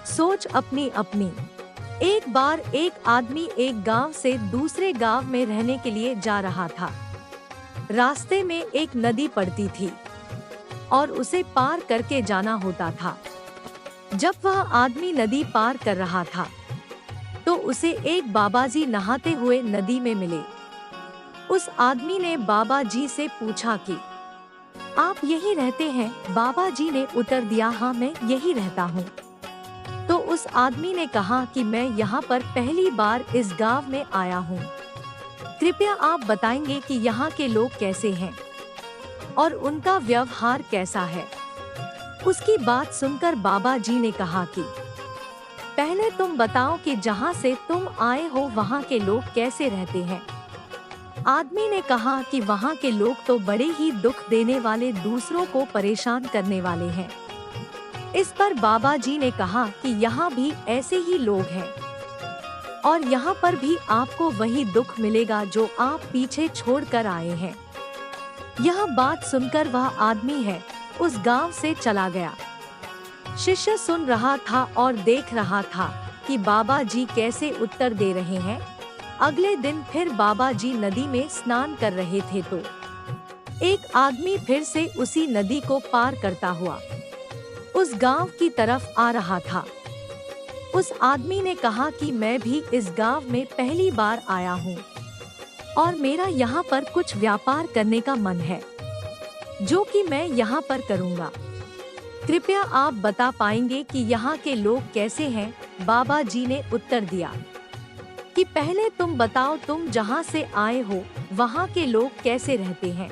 सोच अपनी अपनी। एक बार एक आदमी एक गांव से दूसरे गांव में रहने के लिए जा रहा था। रास्ते में एक नदी पड़ती थी और उसे पार करके जाना होता था। जब वह आदमी नदी पार कर रहा था तो उसे एक बाबाजी नहाते हुए नदी में मिले। उस आदमी ने बाबा जी से पूछा कि आप यहीं रहते हैं? बाबा जी ने उत्तर दिया, हाँ मैं यहीं रहता हूँ। तो उस आदमी ने कहा कि मैं यहाँ पर पहली बार इस गांव में आया हूँ। कृपया आप बताएंगे कि यहाँ के लोग कैसे हैं और उनका व्यवहार कैसा है। उसकी बात सुनकर बाबा जी ने कहा कि पहले तुम बताओ कि जहाँ से तुम आए हो वहाँ के लोग कैसे रहते हैं। आदमी ने कहा कि वहाँ के लोग तो बड़े ही दुख देने वाले, दूसरों को परेशान करने वाले हैं। इस पर बाबा जी ने कहा कि यहाँ भी ऐसे ही लोग हैं और यहाँ पर भी आपको वही दुख मिलेगा जो आप पीछे छोड़ कर आए हैं। यह बात सुनकर वह आदमी है उस गांव से चला गया। शिष्य सुन रहा था और देख रहा था कि बाबा जी कैसे उत्तर दे रहे हैं। अगले दिन फिर बाबा जी नदी में स्नान कर रहे थे तो एक आदमी फिर से उसी नदी को पार करता हुआ उस गांव की तरफ आ रहा था। उस आदमी ने कहा कि मैं भी इस गांव में पहली बार आया हूँ और मेरा यहाँ पर कुछ व्यापार करने का मन है जो कि मैं यहाँ पर करूँगा। कृपया आप बता पाएंगे कि यहाँ के लोग कैसे हैं? बाबा जी ने उत्तर दिया कि पहले तुम बताओ, तुम जहाँ से आए हो वहाँ के लोग कैसे रहते हैं।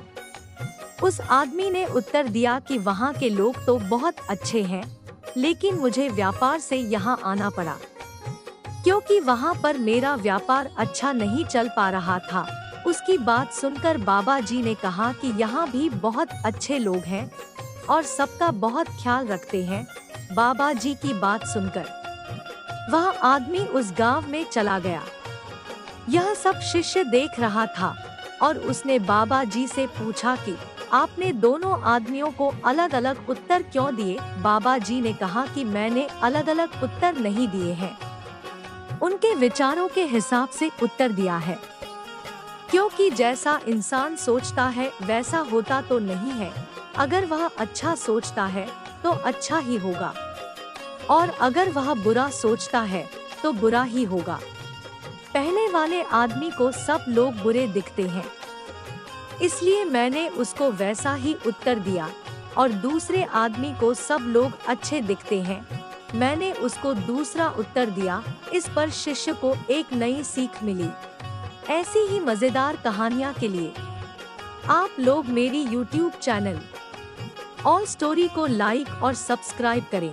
उस आदमी ने उत्तर दिया कि वहाँ के लोग तो बहुत अच्छे हैं, लेकिन मुझे व्यापार से यहाँ आना पड़ा क्योंकि वहाँ पर मेरा व्यापार अच्छा नहीं चल पा रहा था। उसकी बात सुनकर बाबा जी ने कहा कि यहाँ भी बहुत अच्छे लोग हैं और सबका बहुत ख्याल रखते हैं। बाबा जी की बात सुनकर वह आदमी उस गांव में चला गया। यह सब शिष्य देख रहा था और उसने बाबा जी से पूछा कि आपने दोनों आदमियों को अलग अलग उत्तर क्यों दिए? बाबा जी ने कहा कि मैंने अलग अलग उत्तर नहीं दिए हैं, उनके विचारों के हिसाब से उत्तर दिया है, क्योंकि जैसा इंसान सोचता है वैसा होता तो नहीं है। अगर वह अच्छा सोचता है तो अच्छा ही होगा और अगर वह बुरा सोचता है तो बुरा ही होगा। पहले वाले आदमी को सब लोग बुरे दिखते हैं, इसलिए मैंने उसको वैसा ही उत्तर दिया और दूसरे आदमी को सब लोग अच्छे दिखते हैं, मैंने उसको दूसरा उत्तर दिया। इस पर शिष्य को एक नई सीख मिली। ऐसी ही मजेदार कहानियाँ के लिए आप लोग मेरी YouTube चैनल ऑल स्टोरी को लाइक और सब्सक्राइब करें।